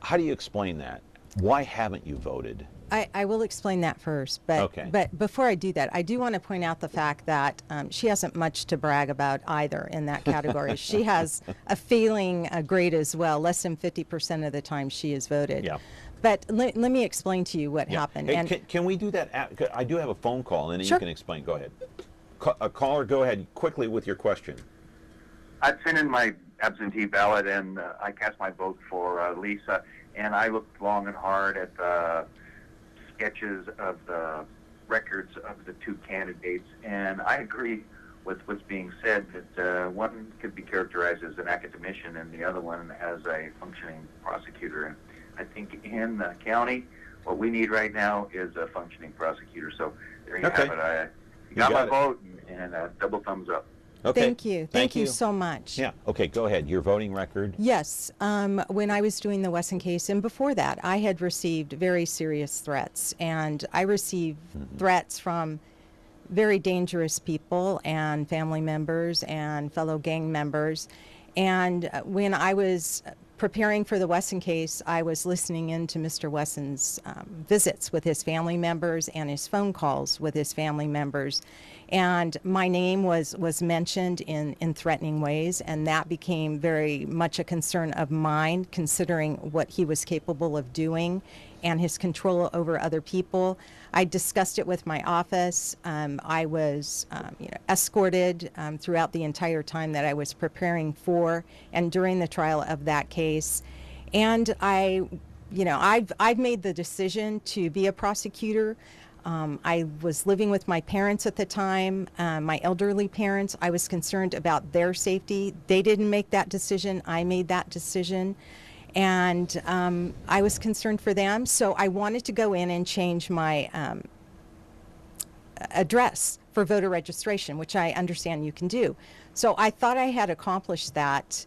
how do you explain that? Why haven't you voted? I will explain that first, but Okay. but before I do that, I do want to point out the fact that she hasn't much to brag about either in that category. She has a failing grade as well. Less than 50% of the time she is voted. Yeah. But let me explain to you what happened. Hey, And can we do that? I do have a phone call, and then Sure. you can explain. Go ahead. A caller, go ahead quickly with your question. I sent in my absentee ballot, and I cast my vote for Lisa, and I looked long and hard at the sketches of the records of the two candidates, and I agree with what's being said, that one could be characterized as an academician and the other one as a functioning prosecutor. And I think in the county, what we need right now is a functioning prosecutor. So there you have it. I got my vote, and double thumbs up. Okay. Thank you. Thank you so much. Yeah. Okay, go ahead. Your voting record. Yes. When I was doing the Wesson case, and before that, I had received very serious threats. And I received threats from very dangerous people and family members and fellow gang members. And when I was preparing for the Wesson case, I was listening in to Mr. Wesson's visits with his family members and his phone calls with his family members. And my name was mentioned in threatening ways, and that became very much a concern of mine, considering what he was capable of doing and his control over other people. I discussed it with my office. I was escorted throughout the entire time that I was preparing for and during the trial of that case. And I've made the decision to be a prosecutor. I was living with my parents at the time, my elderly parents. I was concerned about their safety. They didn't make that decision. I made that decision. And I was concerned for them. So I wanted to go in and change my address for voter registration, which I understand you can do. So I thought I had accomplished that.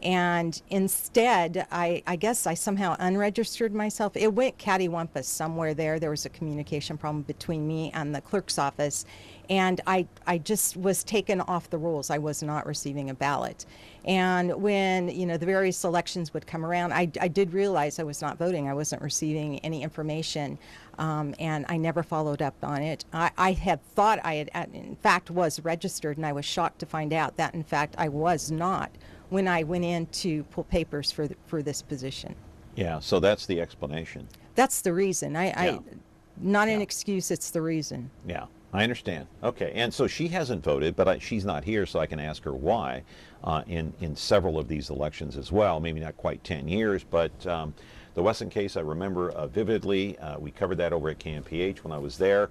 And instead, I guess I somehow unregistered myself. It went cattywampus somewhere there. There was a communication problem between me and the clerk's office. And I just was taken off the rolls. I was not receiving a ballot. And when, the various elections would come around, I did realize I was not voting. I wasn't receiving any information. And I never followed up on it. I had thought I had, in fact, was registered, and I was shocked to find out that, in fact, I was not when I went in to pull papers for this position. Yeah, so that's the explanation. That's the reason. Not an excuse, it's the reason. Yeah, I understand. Okay, and so she hasn't voted, but she's not here, so I can ask her why in several of these elections as well. Maybe not quite 10 years, but the Wesson case I remember vividly. We covered that over at KMPH when I was there.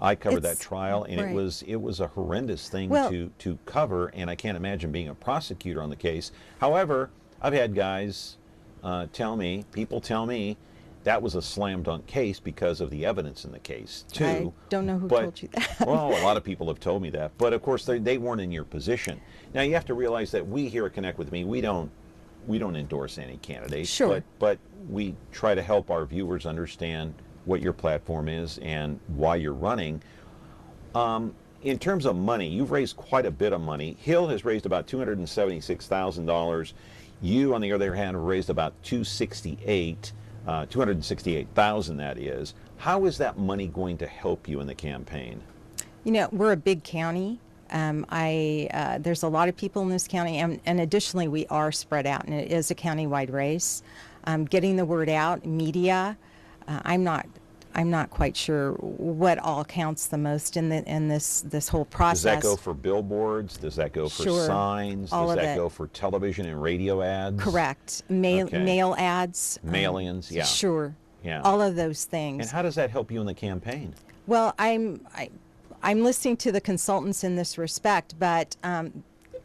I covered that trial, and right. it was a horrendous thing Well, to cover, and I can't imagine being a prosecutor on the case. However, I've had guys people tell me, that was a slam dunk case because of the evidence in the case too. I don't know who told you that. Well, a lot of people have told me that, but of course they weren't in your position. Now you have to realize that we here at Connect With Me, we don't endorse any candidates. Sure. But we try to help our viewers understand what your platform is and why you're running. In terms of money, you've raised quite a bit of money. Hill has raised about $276,000. You, on the other hand, have raised about $268,000, that is. How is that money going to help you in the campaign? We're a big county. There's a lot of people in this county, and additionally, we are spread out, and it is a countywide race. Getting the word out, media. I'm not quite sure what all counts the most in this whole process. Does that go for billboards? Does that go for signs? Does that go for television and radio ads? Correct. Mail ads. Mail-ins, yeah. Sure. Yeah. All of those things. And how does that help you in the campaign? Well, I'm listening to the consultants in this respect, but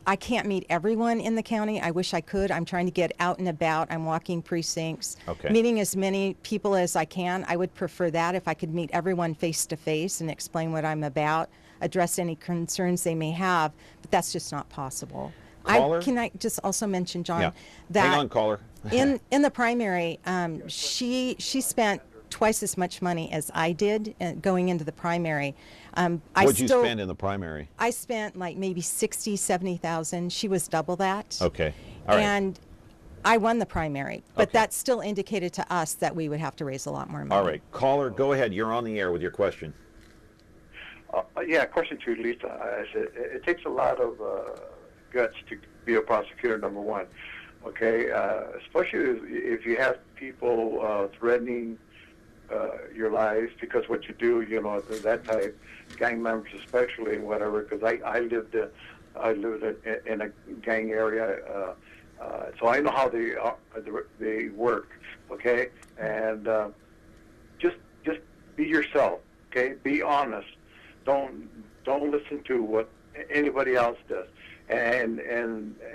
I can't meet everyone in the county. I wish I could. I'm trying to get out and about. I'm walking precincts, meeting as many people as I can. I would prefer that if I could meet everyone face to face and explain what I'm about, address any concerns they may have, but that's just not possible. Can I just also mention, John, that hang on, caller. in the primary, she spent twice as much money as I did going into the primary. What'd you spend in the primary? I spent like maybe 60, 70,000. She was double that. Okay. All right. And I won the primary, but that still indicated to us that we would have to raise a lot more money. All right. Caller, go ahead. You're on the air with your question. Yeah, question to Lisa. I said, it takes a lot of guts to be a prosecutor, number one. Okay? Especially if you have people threatening your lives because what you do, you know, that type, gang members especially, whatever. Because I lived in a gang area, so I know how they work. Okay, and just be yourself. Okay, be honest. Don't listen to what anybody else does, and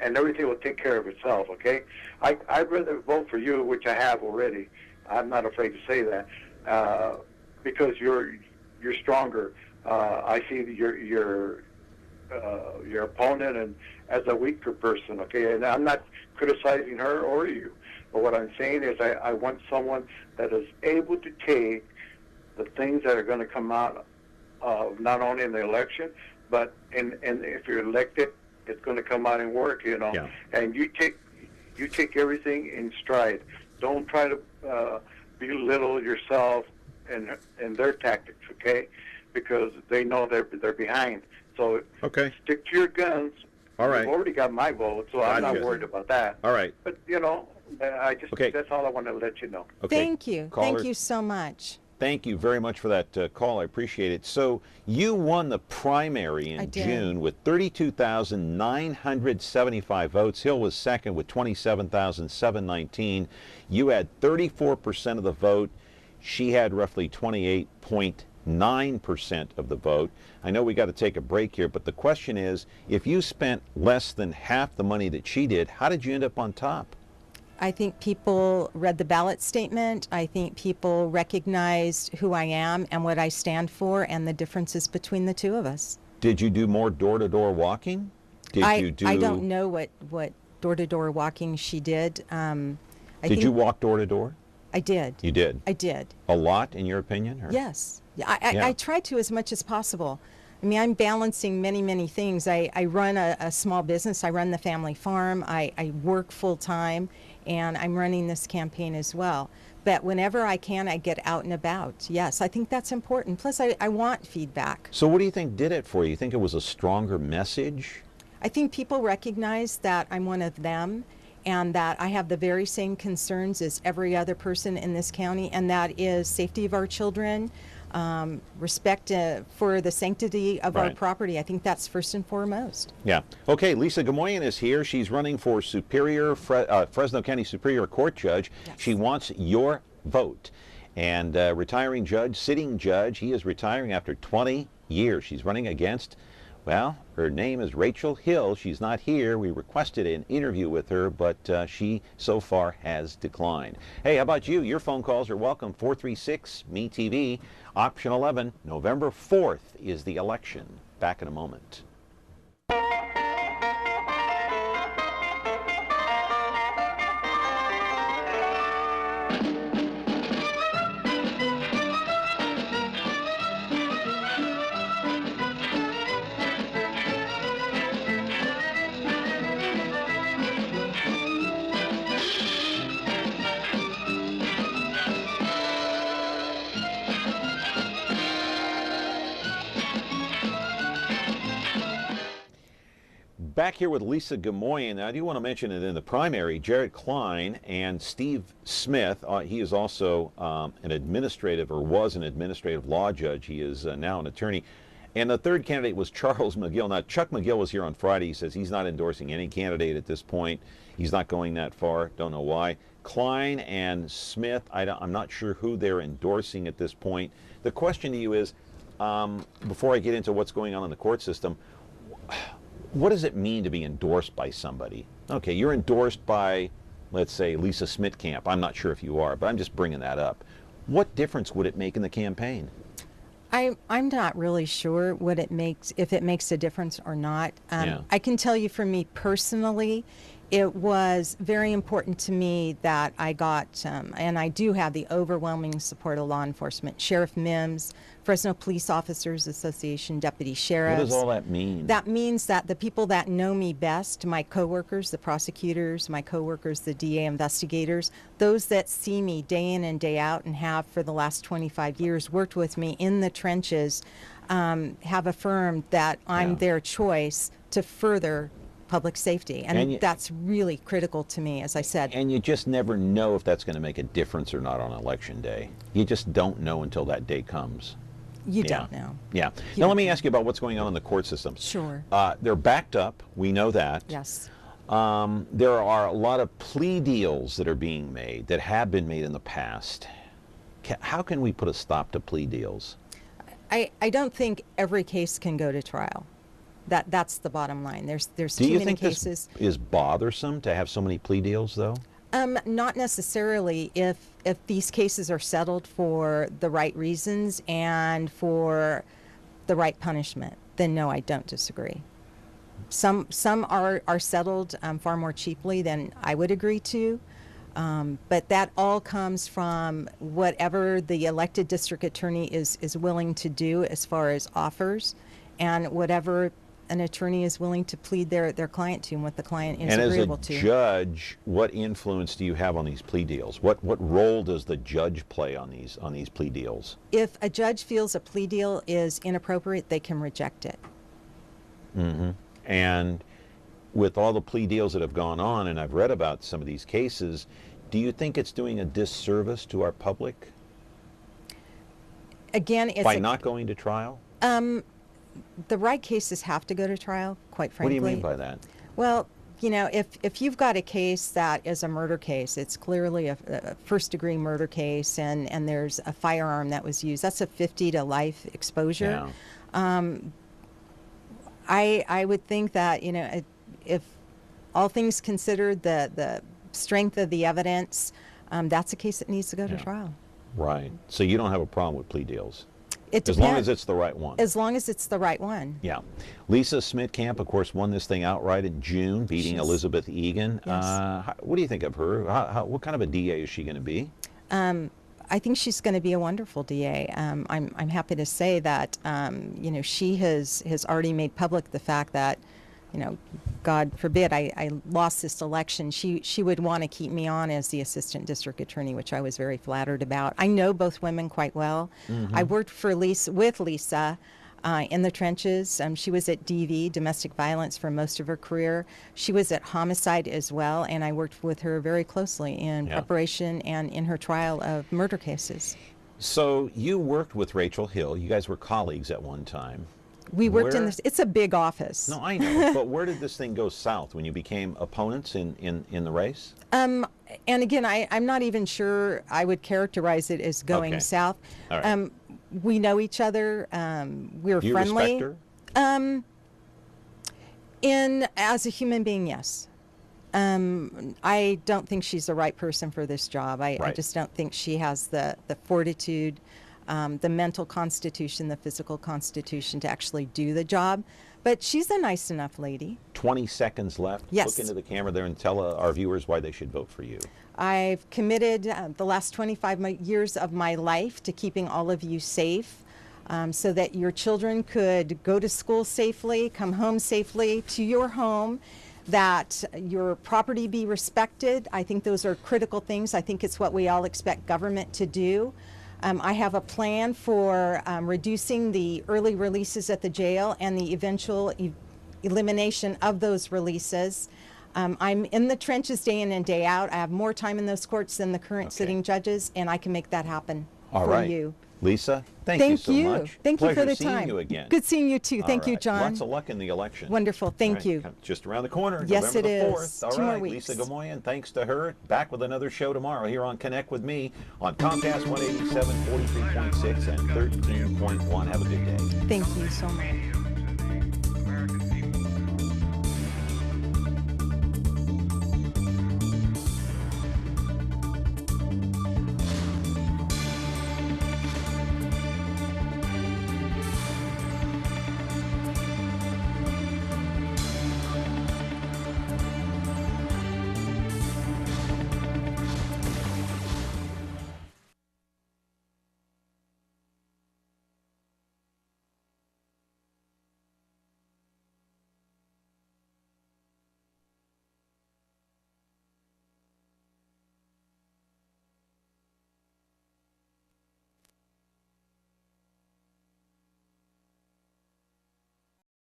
everything will take care of itself. Okay, I'd rather vote for you, which I have already. I'm not afraid to say that, because you're stronger. I see your opponent and as a weaker person. Okay, and I'm not criticizing her or you, but what I'm saying is I want someone that is able to take the things that are going to come out of not only in the election, but and if you're elected, it's going to come out and work. You know, and you take everything in stride. Don't try to belittle yourself and their tactics, okay? Because they know they're behind. So stick to your guns. All right. You've already got my vote, so I'm not worried about that. All right. But you know, that's all I want to let you know. Okay. Thank you. Caller, thank you so much. Thank you very much for that call. I appreciate it. So you won the primary in June with 32,975 votes. Hill was second with 27,719. You had 34% of the vote. She had roughly 28.9% of the vote. I know we got to take a break here, but the question is, if you spent less than half the money that she did, how did you end up on top? I think people read the ballot statement. I think people recognized who I am and what I stand for and the differences between the two of us. Did you do more door-to-door walking? I don't know what door-to-door walking she did. Did you walk door-to-door? I did. You did? I did. A lot, in your opinion? Or? Yes. I try to as much as possible. I mean, I'm balancing many, many things. I run a small business. I run the family farm. I work full-time, and I'm running this campaign as well. But whenever I can, I get out and about. Yes, I think that's important. Plus, I want feedback. So what do you think did it for you? You think it was a stronger message? I think people recognize that I'm one of them and that I have the very same concerns as every other person in this county, and that is safety of our children, respect for the sanctity of our property. I think that's first and foremost. Yeah. Okay, Lisa Gamoian is here. She's running for Fresno County Superior Court Judge. Yes. She wants your vote. And retiring judge, sitting judge, he is retiring after 20 years. She's running against, well, her name is Rachel Hill. She's not here. We requested an interview with her, but she so far has declined. Hey, how about you? Your phone calls are welcome. 436-ME-TV. Option 11, November 4th is the election. Back in a moment. Back here with Lisa Gamoian. I do want to mention that in the primary, Jared Klein and Steve Smith, he is also an administrative, or was an administrative law judge. He is now an attorney. And the third candidate was Charles McGill. Now, Chuck McGill was here on Friday. He says he's not endorsing any candidate at this point. He's not going that far. Don't know why. Klein and Smith, I'm not sure who they're endorsing at this point. The question to you is, before I get into what's going on in the court system, what does it mean to be endorsed by somebody? Okay, you're endorsed by, let's say, Lisa Smitkamp. I'm not sure if you are, but I'm just bringing that up. What difference would it make in the campaign? I'm not really sure what it makes, if it makes a difference or not. I can tell you for me personally, it was very important to me that I got, and I do have the overwhelming support of law enforcement. Sheriff Mims, Fresno Police Officers Association, deputy sheriffs. What does all that mean? That means that the people that know me best, my coworkers, the prosecutors, my coworkers, the DA investigators, those that see me day in and day out and have for the last 25 years worked with me in the trenches, have affirmed that I'm their choice to further public safety. And that's really critical to me, as I said. And you just never know if that's going to make a difference or not on election day. You just don't know until that day comes. You don't know. Yeah. Now let me ask you about what's going on in the court system. Sure. They're backed up. We know that. Yes. There are a lot of plea deals that are being made, that have been made in the past. How can we put a stop to plea deals? I don't think every case can go to trial. That's the bottom line. There's Do too you many think cases. this is bothersome to have so many plea deals, though? Not necessarily if these cases are settled for the right reasons and for the right punishment. Then no, I don't disagree. Some are settled far more cheaply than I would agree to. But that all comes from whatever the elected district attorney is willing to do as far as offers, and whatever an attorney is willing to plead their client to and what the client is agreeable to. And as a judge, what influence do you have on these plea deals? What role does the judge play on these plea deals? If a judge feels a plea deal is inappropriate, they can reject it. Mm-hmm. And with all the plea deals that have gone on, and I've read about some of these cases, do you think it's doing a disservice to our public? Again, it's by not going to trial? The right cases have to go to trial, quite frankly. What do you mean by that? Well, you know, if you've got a case that is a murder case, it's clearly a first-degree murder case, and there's a firearm that was used, that's a 50 to life exposure. Yeah. I would think that, you know, if all things considered, the strength of the evidence, that's a case that needs to go to trial. Right. So you don't have a problem with plea deals? It depends. As long as it's the right one. As long as it's the right one. Yeah. Lisa Smitkamp, of course, won this thing outright in June, beating Elizabeth Egan. Yes. What do you think of her? What kind of a DA is she going to be? I think she's going to be a wonderful DA. I'm happy to say that you know, she has already made public the fact that, you know, God forbid I lost this election, she would want to keep me on as the assistant district attorney, which I was very flattered about. I know both women quite well. Mm-hmm. I worked with Lisa in the trenches. She was at DV, domestic violence, for most of her career. She was at homicide as well, and I worked with her very closely in preparation and in her trial of murder cases. So you worked with Rachel Hill. You guys were colleagues at one time. We worked in this. It's a big office. No, I know. But where did this thing go south when you became opponents in the race? And again, I'm not even sure I would characterize it as going south. All right. We know each other. We're Do you friendly. respect her? As a human being, yes. I don't think she's the right person for this job. I just don't think she has the fortitude, the mental constitution, the physical constitution to actually do the job. But she's a nice enough lady. 20 seconds left. Yes. Look into the camera there and tell our viewers why they should vote for you. I've committed the last 25 years of my life to keeping all of you safe, so that your children could go to school safely, come home safely to your home, that your property be respected. I think those are critical things. I think it's what we all expect government to do. I have a plan for reducing the early releases at the jail and the eventual elimination of those releases. I'm in the trenches day in and day out. I have more time in those courts than the current sitting judges, and I can make that happen for you. Lisa, thank you so much. Thank you for the Pleasure time. seeing you again. Good seeing you too. Thank you, John. Lots of luck in the election. Wonderful. Thank you. Just around the corner. Yes, November it the is. 4th. All 2 more right, weeks. Lisa Gamoian, thanks to her. Back with another show tomorrow here on Connect with Me on Comcast 187, 43.6, and 13.1. Have a good day. Thank you so much.